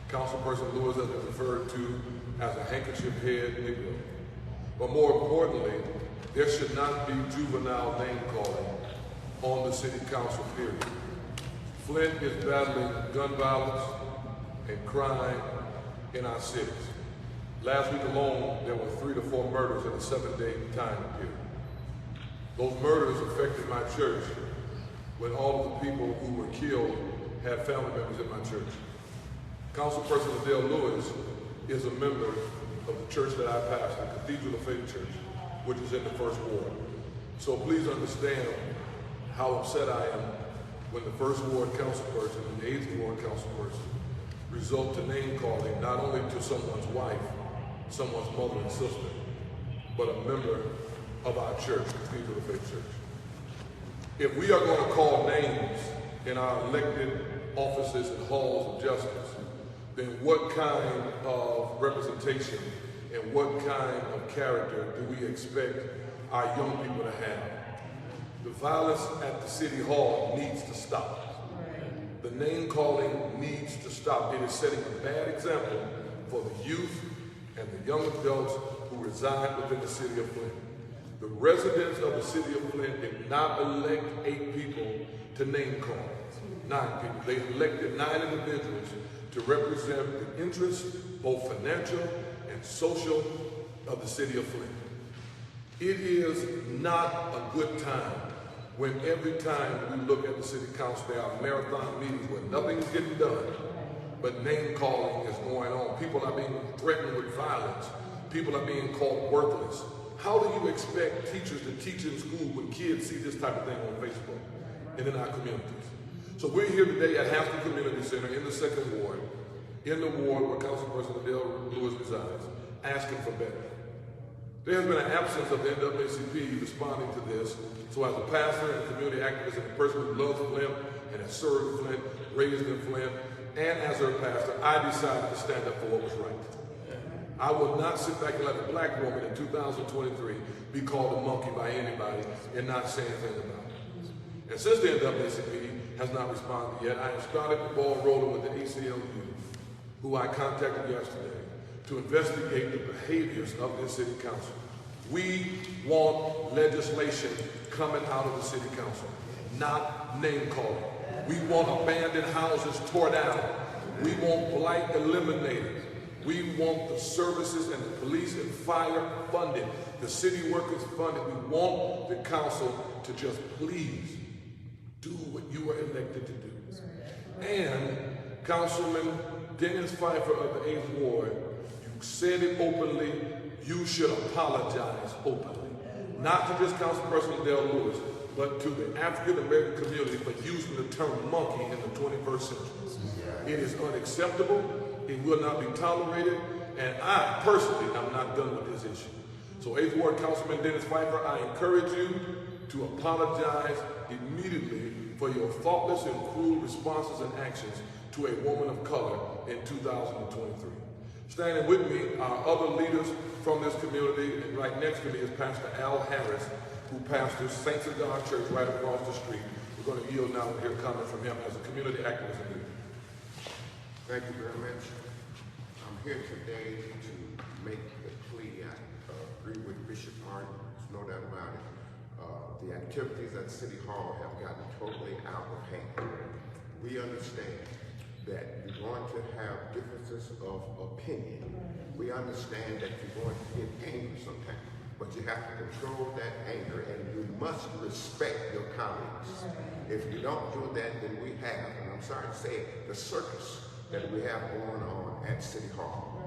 Councilperson Lewis has been referred to as a handkerchief head Negro. But more importantly, there should not be juvenile name calling on the city council, period. Flint is battling gun violence and crime in our cities. Last week alone, there were 3 to 4 murders in a 7-day time period. Those murders affected my church when all of the people who were killed had family members in my church. Councilperson Ladel Lewis is a member of the church that I pastor, the Cathedral of Faith Church, which is in the 1st Ward. So please understand how upset I am when the 1st Ward councilperson and the 8th Ward councilperson result to name calling not only to someone's wife, someone's mother and sister, but a member of our church, Cathedral of Faith Church. If we are going to call names in our elected offices and halls of justice, then what kind of representation and what kind of character do we expect our young people to have? The violence at the City Hall needs to stop. The name calling needs to stop. It is setting a bad example for the youth and the young adults who reside within the city of Flint. The residents of the city of Flint did not elect 8 people to name call. 9 people. They elected 9 individuals to represent the interests, both financial and social, of the city of Flint. It is not a good time when every time we look at the city council, there are marathon meetings where nothing is getting done, but name calling is going on. People are being threatened with violence. People are being called worthless. How do you expect teachers to teach in school when kids see this type of thing on Facebook and in our communities? So we're here today at Hampton Community Center in the 2nd Ward, in the ward where Councilperson Ladel Lewis resides, asking for better. There has been an absence of the NAACP responding to this, so as a pastor and a community activist and a person who loves Flint and has served Flint, raised in Flint, and as her pastor, I decided to stand up for what was right. I will not sit back and let a black woman in 2023 be called a monkey by anybody and not say anything about it. And since the NAACP has not responded yet, I have started the ball rolling with the ACLU, who I contacted yesterday, to investigate the behaviors of this city council. We want legislation coming out of the city council, not name calling. We want abandoned houses tore down. We want blight eliminated. We want the services and the police and fire funded, the city workers funded. We want the council to just please do what you were elected to do. And Councilman Dennis Pfeiffer of the 8th Ward, you said it openly, you should apologize openly. Not to just Councilperson Ladel Lewis, but to the African American community for using the term monkey in the 21st century. It is unacceptable. It will not be tolerated, and I personally am not done with this issue. So 8th Ward Councilman Dennis Pfeiffer, I encourage you to apologize immediately for your thoughtless and cruel responses and actions to a woman of color in 2023. Standing with me are other leaders from this community, and right next to me is Pastor Al Harris, who pastors Saints of God Church right across the street. We're going to yield now and hear a comment from him as a community activist and leader. Thank you very much. I'm here today to make the plea. I agree with Bishop Martin, there's no doubt about it. The activities at City Hall have gotten totally out of hand. We understand that you're going to have differences of opinion. We understand that you're going to get angry sometimes, but you have to control that anger, and you must respect your colleagues. If you don't do that, then we have, and I'm sorry to say it, the circus that we have going on at City Hall.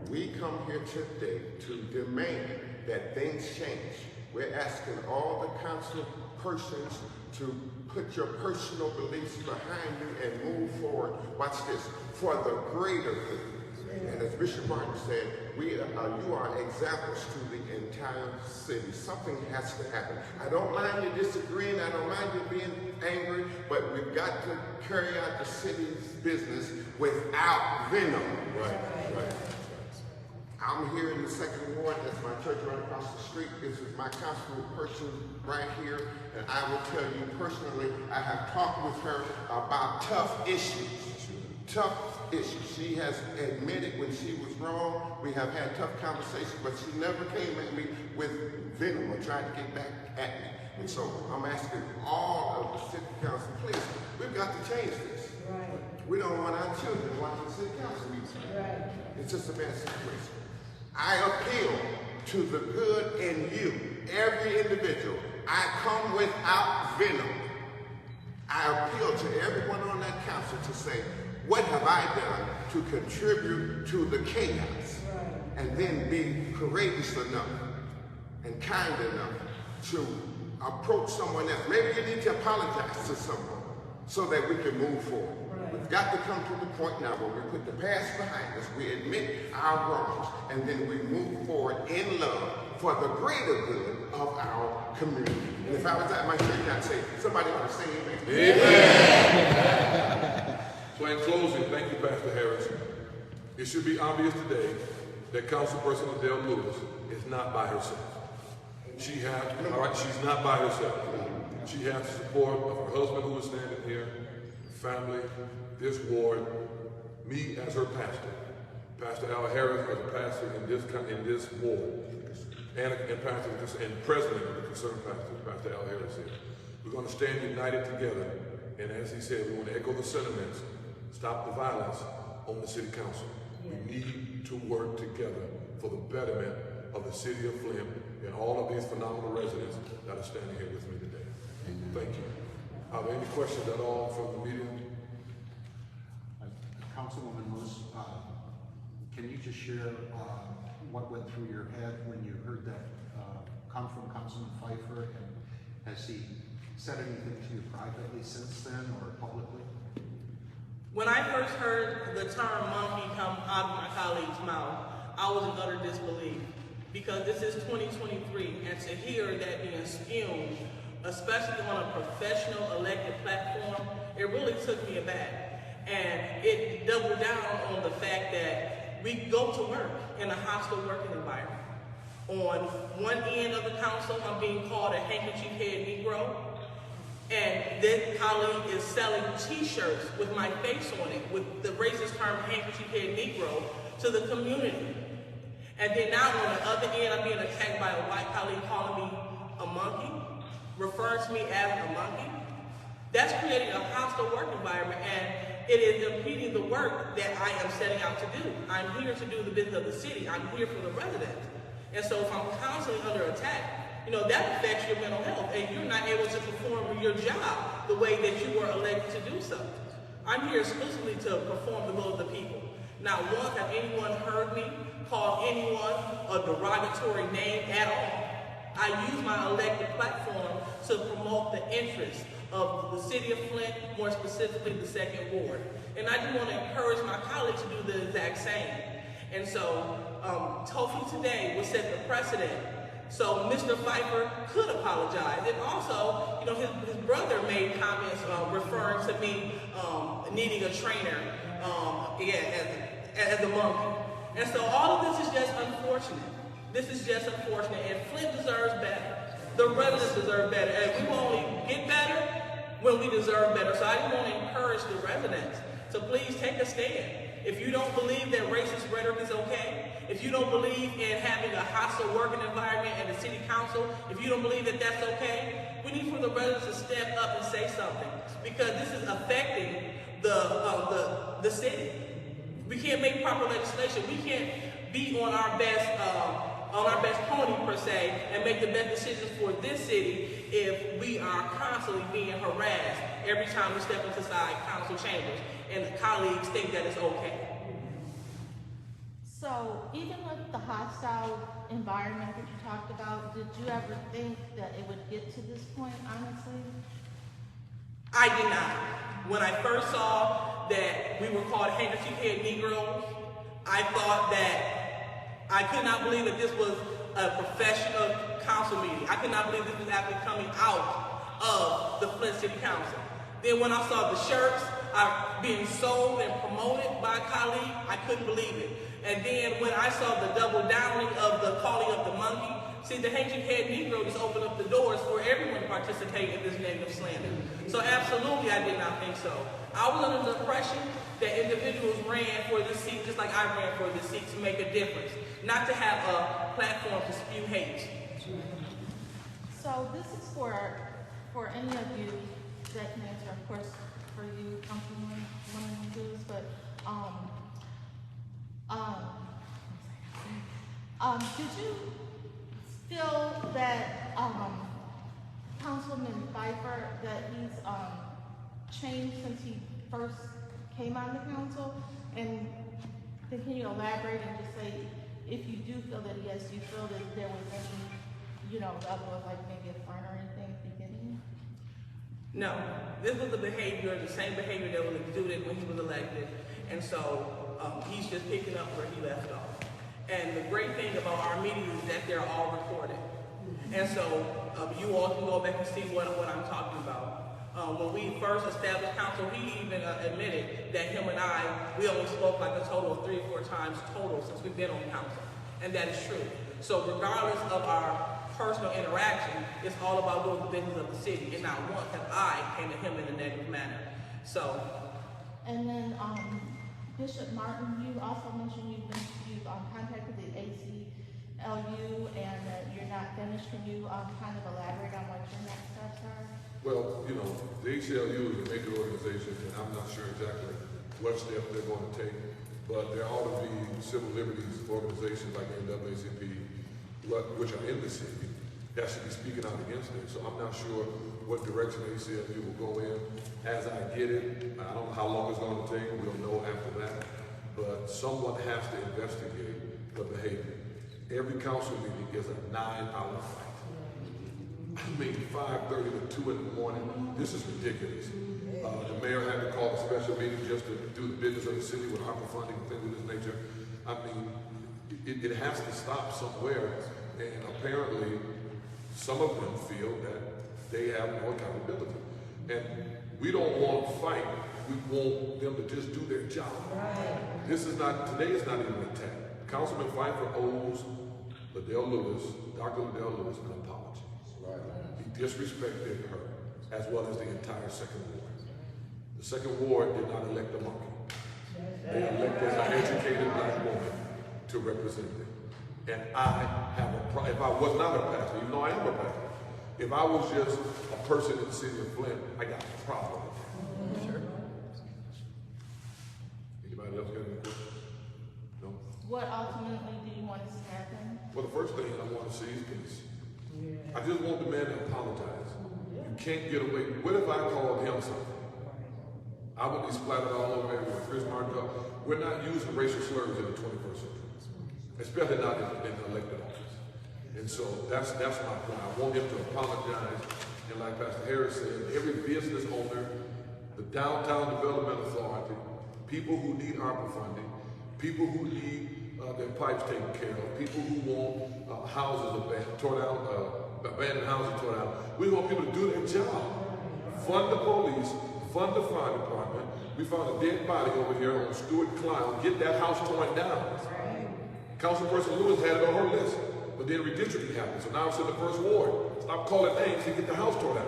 We come here today to demand that things change. We're asking all the council persons to put your personal beliefs behind you and move forward. Watch this, for the greater good. And as Bishop Martin said, you are examples to the entire city. Something has to happen. I don't mind you disagreeing. I don't mind you being angry, but we've got to carry out the city's business without venom. Right. I'm here in the 2nd Ward. That's my church right across the street. This is my council person right here. And I will tell you personally, I have talked with her about tough issues. tough issues. She has admitted when she was wrong. We have had tough conversations, but she never came at me with venom or tried to get back at me. And so I'm asking all of the city council, please, we've got to change this. Right. We don't want our children watching city council meetings. Right. It's just a bad situation. I appeal to the good in you, every individual. I come without venom. I appeal to everyone on that council to say, what have I done to contribute to the chaos? Right. And then be courageous enough and kind enough to approach someone else. Maybe you need to apologize to someone so that we can move forward. Right. We've got to come to the point now where we put the past behind us, we admit our wrongs, and then we move forward in love for the greater good of our community. And if I was at my church, I'd say, somebody ought to say amen. Amen. So in closing, thank you, Pastor Harris. It should be obvious today that Councilperson Ladel Lewis is not by herself. She's not by herself. She has the support of her husband who is standing here, family, this ward, me as her pastor, Pastor Al Harris as a pastor in this ward, and president of the Concerned Pastors, Pastor Al Harris here. We're going to stand united together, and as he said, we want to echo the sentiments, stop the violence on the city council. We need to work together for the betterment of the city of Flint and all of these phenomenal residents that are standing here with me today. Amen. Thank you. Are there any questions at all from the media? Councilwoman Lewis, can you just share what went through your head when you heard that come from Councilman Pfeiffer, and has he said anything to you privately since then or publicly? When I first heard the term monkey come out of my colleague's mouth, I was in utter disbelief, because this is 2023, and to hear that being spewed, especially on a professional elected platform, it really took me aback. And it doubled down on the fact that we go to work in a hostile working environment. On one end of the council, I'm being called a handkerchief head Negro, and this colleague is selling t-shirts with my face on it, with the racist term handkerchief head Negro, to the community. And then now on the other end, I'm being attacked by a white colleague calling me a monkey, referring to me as a monkey. That's creating a hostile work environment, and it is impeding the work that I am setting out to do. I'm here to do the business of the city. I'm here for the residents. And so if I'm constantly under attack, that affects your mental health, and you're not able to perform your job the way that you were elected to do so. I'm here exclusively to perform the will of the people. Not once have anyone heard me call anyone a derogatory name at all. I use my elected platform to promote the interests of the city of Flint, more specifically the 2nd Ward. And I just want to encourage my colleagues to do the exact same. And so, hopefully today will set the precedent so Mr. Pfeiffer could apologize. And also, his brother made comments referring to me needing a trainer as a monkey. And so all of this is just unfortunate. This is just unfortunate, and Flint deserves better. The residents deserve better, and we will only get better when we deserve better. So I just want to encourage the residents to please take a stand. If you don't believe that racist rhetoric is okay, if you don't believe in having a hostile working environment at the city council, if you don't believe that that's okay, we need for the residents to step up and say something, because this is affecting the city. We can't make proper legislation. We can't be on our best pony per se and make the best decisions for this city if we are constantly being harassed every time we step inside council chambers and the colleagues think that it's okay. So even with the hostile environment that you talked about, did you ever think that it would get to this point, honestly? I did not. When I first saw that we were called handkerchief head Negroes, I thought that I could not believe that this was a professional council meeting. I could not believe this was actually coming out of the Flint City Council. Then when I saw the shirts being sold and promoted by a colleague, I couldn't believe it. And then when I saw the double downing of the calling of the monkey, See, the Hatred Head Negro just opened up the doors for everyone to participate in this negative slander. So absolutely, I did not think so. I was under the impression that individuals ran for this seat just like I ran for this seat to make a difference, not to have a platform to spew hate. So this is for any of you that can answer, of course, for you, Councilwoman Lewis, but did you feel that Councilman Pfeiffer, that he's changed since he first came on the council? And then can you elaborate and just say, if you do feel that he has, do you feel that there was any, level of like maybe a friend or anything at the beginning? No, this was the behavior, the same behavior that was exuded when he was elected. And so he's just picking up where he left off. And the great thing about our meetings is that they're all recorded. And so you all can go back and see what I'm talking about. When we first established council, he even admitted that him and we only spoke like a total of 3 or 4 times total since we've been on council. And that is true. So regardless of our personal interaction, it's all about doing the business of the city. And not once have I came to him in a negative manner. So. And then Bishop Martin, you also mentioned you've contacted the ACLU and that you're not finished. Can you kind of elaborate on what your next steps are? Well, the ACLU is a major organization, and I'm not sure exactly what steps they're going to take, but there ought to be civil liberties organizations like the NAACP, which are in the city, that should be speaking out against it. So I'm not sure what direction the ACLU will go in. As I get it, I don't know how long it's going to take. We'll know after that. But someone has to investigate the behavior. Every council meeting is a 9-hour fight. I mean, 5:30 to 2 in the morning. This is ridiculous. The mayor had to call a special meeting just to do the business of the city with ARPA funding and things of this nature. I mean, it has to stop somewhere. And apparently, some of them feel that they have no accountability. And we don't want to fight. We want them to just do their job. Right. Today is not even an attack. Councilman Pfeiffer owes Ladel Lewis, Dr. Ladel Lewis, an apology. Right. He disrespected her, as well as the entire Second Ward. The Second Ward did not elect a monkey. They elected an educated black woman to represent them. And I have if I was not a pastor, even though I am a pastor, if I was just a person in the city of Flint, I got a problem with that. Sure. Anybody else got any questions? No? What ultimately do you want to see happen? Well, the first thing I want to see is peace. I just want the man to apologize. You can't get away. What if I called him something? I would be splattered all over everywhere. Chris Martin, we're not using racial slurs in the 21st century, especially not in the elected office. And so that's my point. I want him to apologize. And like Pastor Harris said, every business owner, the Downtown Development Authority, people who need ARPA funding, people who need their pipes taken care of, people who want houses abandoned houses torn down. We want people to do their job. Fund the police, fund the fire department. We found a dead body over here on Stewart Clown. Get that house torn down. Councilperson Lewis had it on her list, but then redistricting happened. So now it's in the first ward. Stop calling names and get the house torn down.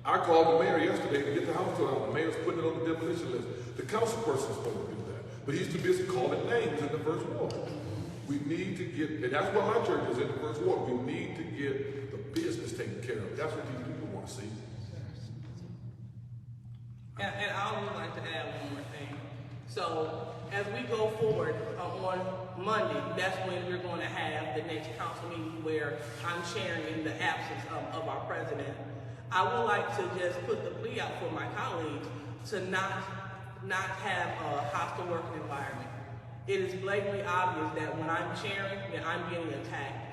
I called the mayor yesterday to get the house torn down. The mayor's putting it on the demolition list. The councilperson's supposed to do that, but he's too busy calling names in the first ward. We need to get, and that's why my church is in the first ward. We need to get the business taken care of. That's what these people want to see. And I would like to add one more thing. So as we go forward on Monday, that's when we're going to have the next council meeting where I'm chairing in the absence of our president. I would like to just put the plea out for my colleagues to not have a hostile working environment. It is blatantly obvious that when I'm chairing, that I'm getting attacked.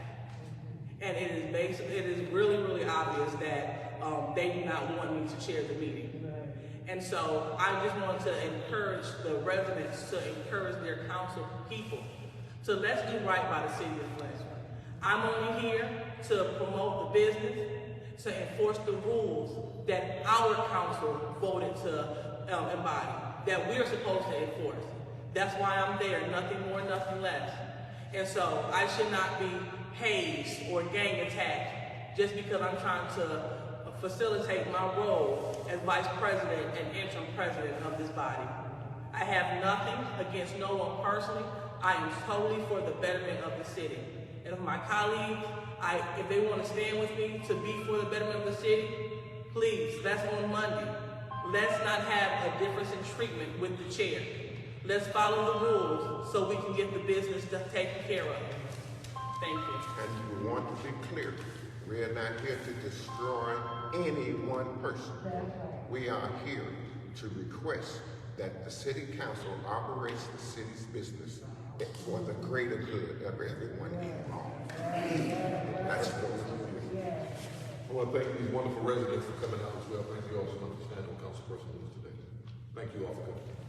And it is really, really obvious that they do not want me to chair the meeting. And so I just want to encourage the residents to encourage their council people to let's do right by the city of Flint. I'm only here to promote the business, to enforce the rules that our council voted to embody, that we're supposed to enforce. That's why I'm there, nothing more, nothing less. And so I should not be hazed or gang attacked just because I'm trying to facilitate my role as vice president and interim president of this body. I have nothing against no one personally. I am totally for the betterment of the city. And if my colleagues, if they want to stand with me to be for the betterment of the city, please, that's on Monday. Let's not have a difference in treatment with the chair. Let's follow the rules so we can get the business taken care of. Thank you. And we want to be clear, we are not here to destroy any one person. We are here to request that the city council operates the city's business for the greater good of everyone involved. That's what we're doing. I want to thank these wonderful residents for coming out as well. Thank you all so much for standing on Councilperson Lewis today. Thank you all for coming.